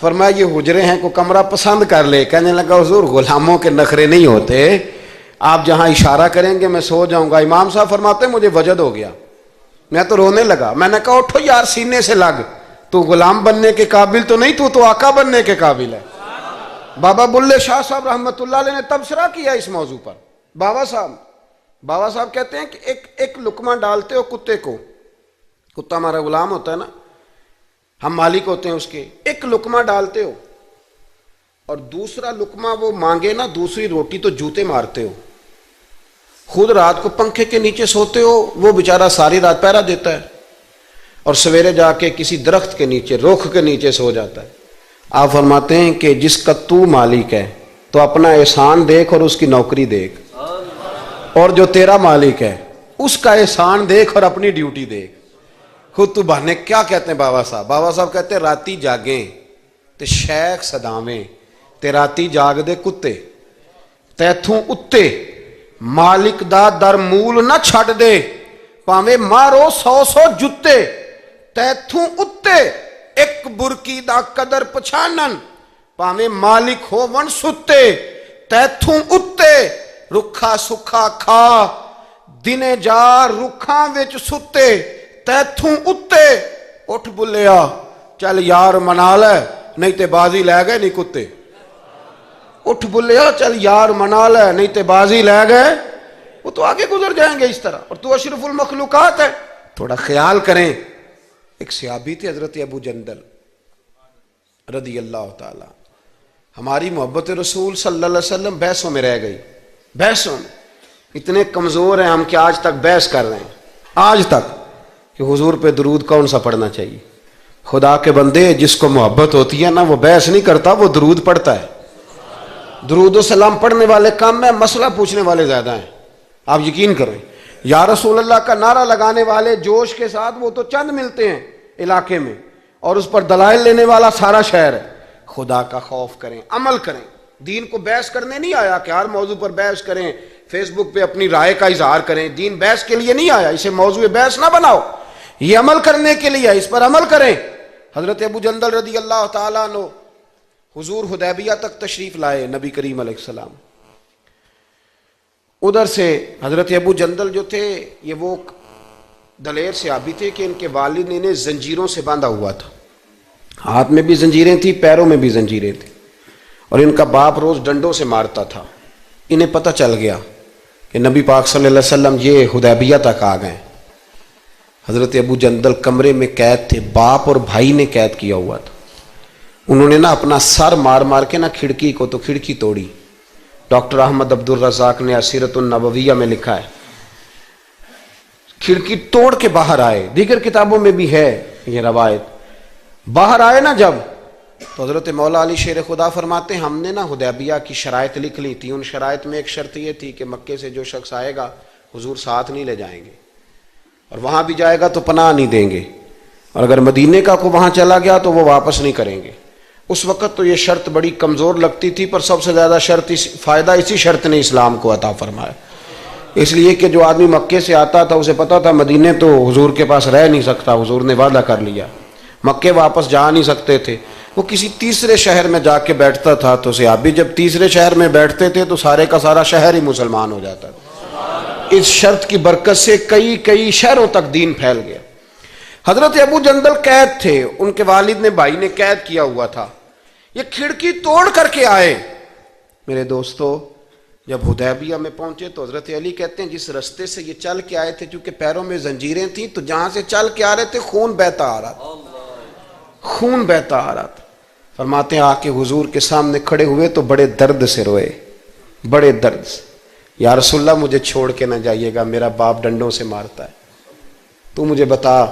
فرمایا یہ حجرے ہیں کو کمرہ پسند کر لے کہنے لگا حضور غلاموں کے نخرے نہیں ہوتے آپ جہاں اشارہ کریں گے میں سو جاؤں گا امام صاحب فرماتے مجھے وجد ہو گیا میں تو رونے لگا میں نے کہا اٹھو یار سینے سے لگ تو غلام بننے کے قابل تو نہیں تو آقا بننے کے قابل ہے بابا بلے شاہ صاحب رحمۃ اللہ علیہ نے تبصرہ کیا اس موضوع پر بابا صاحب کہتے ہیں کہ ایک لقمہ ڈالتے ہو کتے کو کتا ہمارا غلام ہوتا ہے نا ہم مالک ہوتے ہیں اس کے ایک لقمہ ڈالتے ہو اور دوسرا لقمہ وہ مانگے نا دوسری روٹی تو جوتے مارتے ہو خود رات کو پنکھے کے نیچے سوتے ہو وہ بیچارہ ساری رات پہرا دیتا ہے اور سویرے جا کے کسی درخت کے نیچے رخ کے نیچے سو جاتا ہے آپ فرماتے ہیں کہ جس کا تو مالک ہے تو اپنا احسان دیکھ اور اس کی نوکری دیکھ اور جو تیرا مالک ہے اس کا احسان دیکھ اور اپنی ڈیوٹی دیکھ خود تو بہانے کیا کہتے ہیں بابا صاحب کہتے ہیں راتی جاگیں تے شیخ صداویں تے راتی جاگ دے کتے تیتھوں اتے مالک دا در مول نہ چھڑ دے پاویں مارو 100 جتے تیتھوں اتے ایک برکی دا قدر پچھانن پاویں مالک ہو ون ستے تیتھوں اتے رکھا سکھا کھا دنے جا رکھاں وچ ستے تیتھوں اتے اٹھ بلیا چل یار منا لے نہیں تے بازی لے گئے نہیں کتے اٹھ بلیا چل یار منا لے نہیں تے بازی لے گئے وہ تو آگے گزر جائیں گے اس طرح اور تو اشرف المخلوقات ہے تھوڑا خیال کریں ایک صحابی تھے حضرت ابو جندل رضی اللہ تعالی. ہماری محبت رسول صلی اللہ علیہ وسلم بحثوں میں رہ گئی. بحثوں میں اتنے کمزور ہیں ہم کہ آج تک بحث کر رہے ہیں آج تک کہ حضور پہ درود کون سا پڑھنا چاہیے. خدا کے بندے جس کو محبت ہوتی ہے نا وہ بحث نہیں کرتا, وہ درود پڑھتا ہے. درود و سلام پڑھنے والے کم ہیں, مسئلہ پوچھنے والے زیادہ ہیں. آپ یقین کریں, یا رسول اللہ کا نعرہ لگانے والے جوش کے ساتھ وہ تو چند ملتے ہیں علاقے میں, اور اس پر دلائل لینے والا سارا شہر ہے. خدا کا خوف کریں, عمل کریں. دین کو بحث کرنے نہیں آیا کہ ہر موضوع پر بحث کریں, فیس بک پہ اپنی رائے کا اظہار کریں. دین بحث کے لیے نہیں آیا, اسے موضوع بحث نہ بناؤ, یہ عمل کرنے کے لیے, اس پر عمل کریں. حضرت ابو جندل رضی اللہ تعالیٰ عنہ حضور حدیبیہ تک تشریف لائے نبی کریم علیہ السلام. ادھر سے حضرت ابو جندل جو تھے یہ وہ دلیر صحابی تھے کہ ان کے والد نے انہیں زنجیروں سے باندھا ہوا تھا. ہاتھ میں بھی زنجیریں تھیں, پیروں میں بھی زنجیریں تھیں, اور ان کا باپ روز ڈنڈوں سے مارتا تھا. انہیں پتہ چل گیا کہ نبی پاک صلی اللہ علیہ وسلم یہ حدیبیہ تک آ گئے. حضرت ابو جندل کمرے میں قید تھے, باپ اور بھائی نے قید کیا ہوا تھا. انہوں نے نا اپنا سر مار مار کے نا کھڑکی کو تو کھڑکی توڑی. ڈاکٹر احمد عبد الرزاق نے سیرت النبویہ میں لکھا ہے کھڑکی توڑ کے باہر آئے. دیگر کتابوں میں بھی ہے یہ روایت. باہر آئے نا جب, تو حضرت مولا علی شیر خدا فرماتے ہیں ہم نے نا حدیبیہ کی شرائط لکھ لی تھی. ان شرائط میں ایک شرط یہ تھی کہ مکے سے جو شخص آئے گا حضور ساتھ نہیں لے جائیں گے, اور وہاں بھی جائے گا تو پناہ نہیں دیں گے, اور اگر مدینے کا کو وہاں چلا گیا تو وہ واپس نہیں کریں گے. اس وقت تو یہ شرط بڑی کمزور لگتی تھی, پر سب سے زیادہ فائدہ اسی شرط نے اسلام کو عطا فرمایا. اس لیے کہ جو آدمی مکے سے آتا تھا اسے پتا تھا مدینے تو حضور کے پاس رہ نہیں سکتا, حضور نے وعدہ کر لیا. مکے واپس جا نہیں سکتے تھے, وہ کسی تیسرے شہر میں جا کے بیٹھتا تھا. تو صحابی جب تیسرے شہر میں بیٹھتے تھے تو سارے کا سارا شہر ہی مسلمان ہو جاتا تھا. اس شرط کی برکت سے کئی شہروں تک دین پھیل گیا. حضرت ابو جندل قید تھے, ان کے والد نے بھائی نے قید کیا ہوا تھا. یہ کھڑکی توڑ کر کے آئے. میرے دوستو جب حدیبیہ میں پہنچے تو حضرت علی کہتے ہیں جس رستے سے یہ چل کے آئے تھے, چونکہ پیروں میں زنجیریں تھیں, تو جہاں سے چل کے آ رہے تھے خون بہتا آ رہا تھا, خون بہتا آ رہا تھا. فرماتے ہیں آ کے حضور کے سامنے کھڑے ہوئے تو بڑے درد سے روئے, بڑے درد سے. یا رسول اللہ مجھے چھوڑ کے نہ جائیے گا, میرا باپ ڈنڈوں سے مارتا ہے. تو مجھے بتا,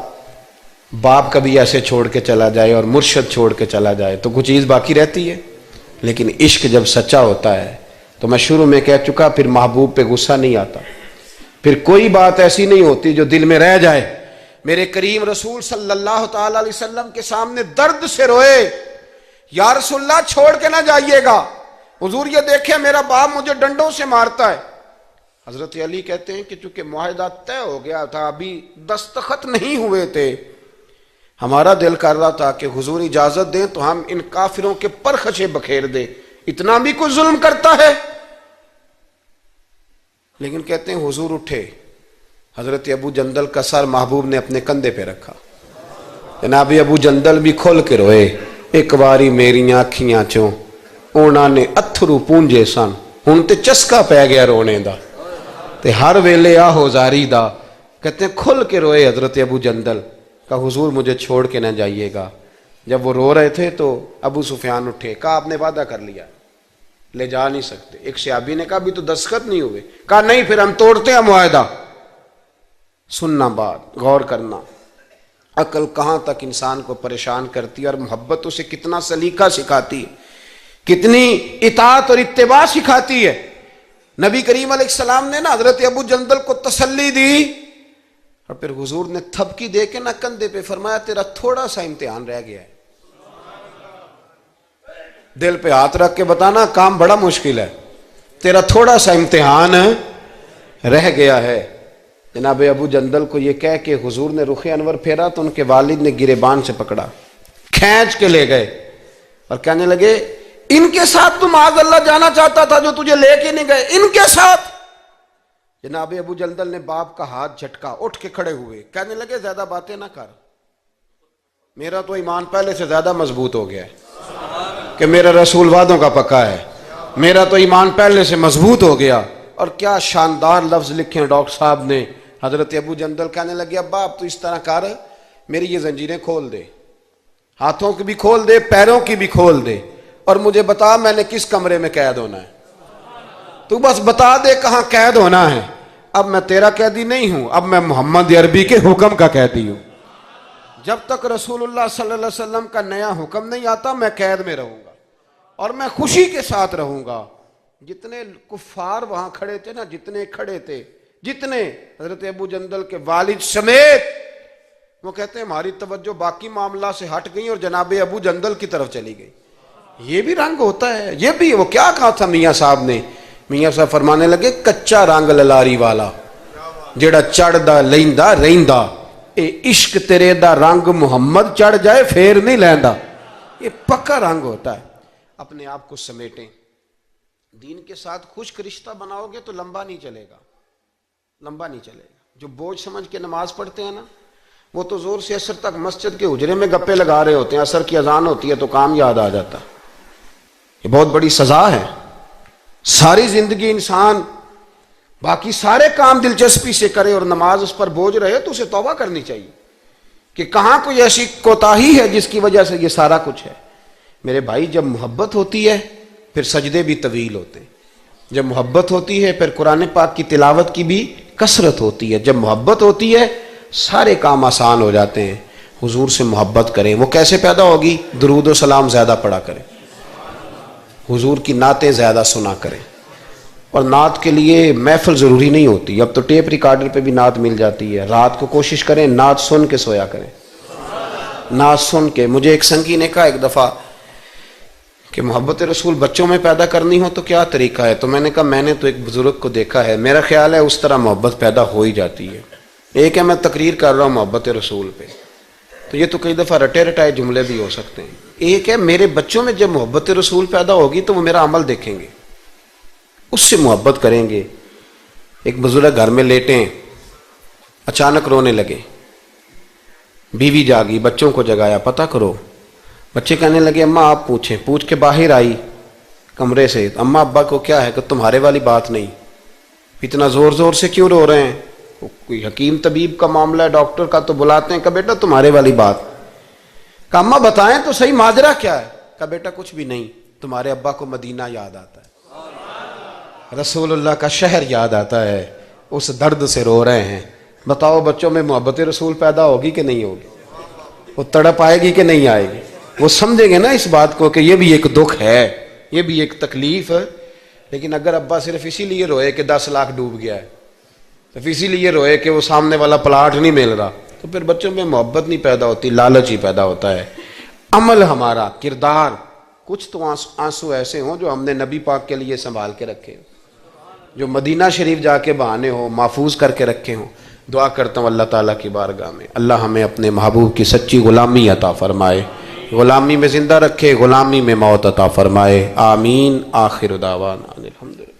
باپ کبھی ایسے چھوڑ کے چلا جائے اور مرشد چھوڑ کے چلا جائے تو کچھ چیز باقی رہتی ہے, لیکن عشق جب سچا ہوتا ہے تو میں شروع میں کہہ چکا, پھر محبوب پہ غصہ نہیں آتا, پھر کوئی بات ایسی نہیں ہوتی جو دل میں رہ جائے. میرے کریم رسول صلی اللہ تعالی علیہ وسلم کے سامنے درد سے روئے, یا رسول اللہ چھوڑ کے نہ جائیے گا, حضور یہ دیکھیں میرا باپ مجھے ڈنڈوں سے مارتا ہے. حضرت علی کہتے ہیں کہ چونکہ معاہدہ طے ہو گیا تھا, ابھی دستخط نہیں ہوئے تھے, ہمارا دل کر رہا تھا کہ حضور اجازت دیں تو ہم ان کافروں کے پرخچے بکھیر دیں, اتنا بھی کوئی ظلم کرتا ہے. لیکن کہتے ہیں حضور اٹھے, حضرت ابو جندل کا سر محبوب نے اپنے کندھے پہ رکھا. جناب ابو جندل بھی کھول کے روئے, ایک باری میریاں اکھیاں چوں اونا نے اتھرو پونجے سن, ہن تے چسکا پہ گیا رونے دا, تے ہر ویلے آہو زاری دا. کہتے ہیں کھل کے روئے حضرت ابو جندل کہ حضور مجھے چھوڑ کے نہ جائیے گا. جب وہ رو رہے تھے تو ابو سفیان اٹھے, کہا آپ نے وعدہ کر لیا, لے جا نہیں سکتے. ایک صحابی نے کہا بھی تو دستخط نہیں ہوئے, کہا نہیں پھر ہم توڑتے ہیں معاہدہ. سننا بات, غور کرنا, عقل کہاں تک انسان کو پریشان کرتی ہے, اور محبت اسے کتنا سلیقہ سکھاتی ہے, کتنی اطاعت اور اتباع سکھاتی ہے. نبی کریم علیہ السلام نے نا حضرت ابو جندل کو تسلی دی, اور پھر حضور نے تھپکی دے کے نا کندھے پہ فرمایا تیرا تھوڑا سا امتحان رہ گیا ہے. دل پہ ہاتھ رکھ کے بتانا کام بڑا مشکل ہے, تیرا تھوڑا سا امتحان رہ گیا ہے. جناب ابو جندل کو یہ کہہ کہ حضور نے رخ انور پھیرا تو ان کے والد نے گریبان سے پکڑا, کھینچ کے لے گئے, اور کہنے لگے ان کے ساتھ تو معاذ اللہ جانا چاہتا تھا جو تجھے لے کے نہیں گئے, ان کے ساتھ. جناب ابو جندل نے باپ کا ہاتھ جھٹکا, اٹھ کے کھڑے ہوئے, کہنے لگے زیادہ باتیں نہ کر, میرا تو ایمان پہلے سے زیادہ مضبوط ہو گیا ہے کہ میرا رسول وعدوں کا پکا ہے, میرا تو ایمان پہلے سے مضبوط ہو گیا. اور کیا شاندار لفظ لکھے ہیں ڈاکٹر صاحب نے. حضرت ابو جندل کہنے لگے ابا آپ تو اس طرح کر میری یہ زنجیریں کھول دے، ہاتھوں کی بھی کھول دے، پیروں کی بھی کھول دے، اور مجھے بتا میں نے کس کمرے میں قید ہونا ہے۔ تو بس بتا دے کہاں قید ہونا ہے۔ اب میں تیرا قیدی نہیں ہوں، اب میں محمد عربی کے حکم کا قیدی ہوں۔ جب تک رسول اللہ صلی اللہ علیہ وسلم کا نیا حکم نہیں آتا میں قید میں رہوں گا، اور میں خوشی کے ساتھ رہوں گا۔ جتنے کفار وہاں کھڑے تھے نا، جتنے کھڑے تھے، جتنے حضرت ابو جندل کے والد سمیت، وہ کہتے ہیں ہماری توجہ باقی معاملہ سے ہٹ گئی اور جناب ابو جندل کی طرف چلی گئی۔ یہ بھی رنگ ہوتا ہے، یہ بھی۔ وہ کیا کہا تھا میاں صاحب نے؟ میاں صاحب فرمانے لگے کچا رنگ للاری والا جڑا چڑھ دا لیندا رہندا، اے عشق تیرے دا رنگ محمد چڑھ جائے پھر نہیں لیندا۔ یہ پکا رنگ ہوتا ہے۔ اپنے آپ کو سمیٹیں، دین کے ساتھ خشک رشتہ بناؤ گے تو لمبا نہیں چلے گا، لمبا نہیں چلے گا۔ جو بوجھ سمجھ کے نماز پڑھتے ہیں نا، وہ تو زور سے عصر تک مسجد کے حجرے میں گپے لگا رہے ہوتے ہیں، عصر کی اذان ہوتی ہے تو کام یاد آ جاتا ہے۔ یہ بہت بڑی سزا ہے۔ ساری زندگی انسان باقی سارے کام دلچسپی سے کرے اور نماز اس پر بوجھ رہے تو اسے توبہ کرنی چاہیے کہ کہاں کوئی ایسی کوتاہی ہے جس کی وجہ سے یہ سارا کچھ ہے۔ میرے بھائی، جب محبت ہوتی ہے پھر سجدے بھی طویل ہوتے ہیں، جب محبت ہوتی ہے پھر قرآن پاک کی تلاوت کی بھی کثرت ہوتی ہے، جب محبت ہوتی ہے سارے کام آسان ہو جاتے ہیں۔ حضور سے محبت کریں۔ وہ کیسے پیدا ہوگی؟ درود و سلام زیادہ پڑھا کریں، حضور کی نعتیں زیادہ سنا کریں۔ اور نعت کے لیے محفل ضروری نہیں ہوتی، اب تو ٹیپ ریکارڈر پہ بھی نعت مل جاتی ہے۔ رات کو کوشش کریں نعت سن کے سویا کریں، نعت سن کے۔ مجھے ایک سنگی نے کہا ایک دفعہ کہ محبت رسول بچوں میں پیدا کرنی ہو تو کیا طریقہ ہے؟ تو میں نے کہا میں نے تو ایک بزرگ کو دیکھا ہے، میرا خیال ہے اس طرح محبت پیدا ہو ہی جاتی ہے۔ ایک ہے میں تقریر کر رہا ہوں محبت رسول پہ، تو یہ تو کئی دفعہ رٹے رٹائے جملے بھی ہو سکتے ہیں۔ ایک ہے میرے بچوں میں جب محبت رسول پیدا ہوگی تو وہ میرا عمل دیکھیں گے، اس سے محبت کریں گے۔ ایک بزرگ گھر میں لیٹیں، اچانک رونے لگے، بیوی جاگی، بچوں کو جگایا، پتہ کرو۔ بچے کہنے لگے اماں آپ پوچھیں۔ پوچھ کے باہر آئی کمرے سے، اماں ابا کو کیا ہے؟ کہ تمہارے والی بات نہیں، اتنا زور زور سے کیوں رو رہے ہیں؟ کوئی حکیم طبیب کا معاملہ ہے، ڈاکٹر کا تو بلاتے ہیں۔ کہ بیٹا تمہارے والی بات۔ کہ اماں بتائیں تو صحیح ماجرا کیا ہے؟ کہ بیٹا کچھ بھی نہیں، تمہارے ابا کو مدینہ یاد آتا ہے، رسول اللہ کا شہر یاد آتا ہے، اس درد سے رو رہے ہیں۔ بتاؤ بچوں میں محبت رسول پیدا ہوگی کہ نہیں ہوگی؟ وہ تڑپ آئے گی کہ نہیں آئے گی؟ وہ سمجھیں گے نا اس بات کو کہ یہ بھی ایک دکھ ہے، یہ بھی ایک تکلیف ہے۔ لیکن اگر ابا صرف اسی لیے روئے کہ 10 لاکھ ڈوب گیا ہے، صرف اسی لیے روئے کہ وہ سامنے والا پلاٹ نہیں مل رہا، تو پھر بچوں میں محبت نہیں پیدا ہوتی، لالچ ہی پیدا ہوتا ہے۔ عمل ہمارا، کردار، کچھ تو آنسو ایسے ہوں جو ہم نے نبی پاک کے لیے سنبھال کے رکھے، جو مدینہ شریف جا کے بہانے ہوں، محفوظ کر کے رکھے ہوں۔ دعا کرتا ہوں اللہ تعالیٰ کی بارگاہ میں اللہ ہمیں اپنے محبوب کی سچی غلامی عطا فرمائے، غلامی میں زندہ رکھے، غلامی میں موت عطا فرمائے۔ آمین۔ آخر دعوانا الحمدللہ۔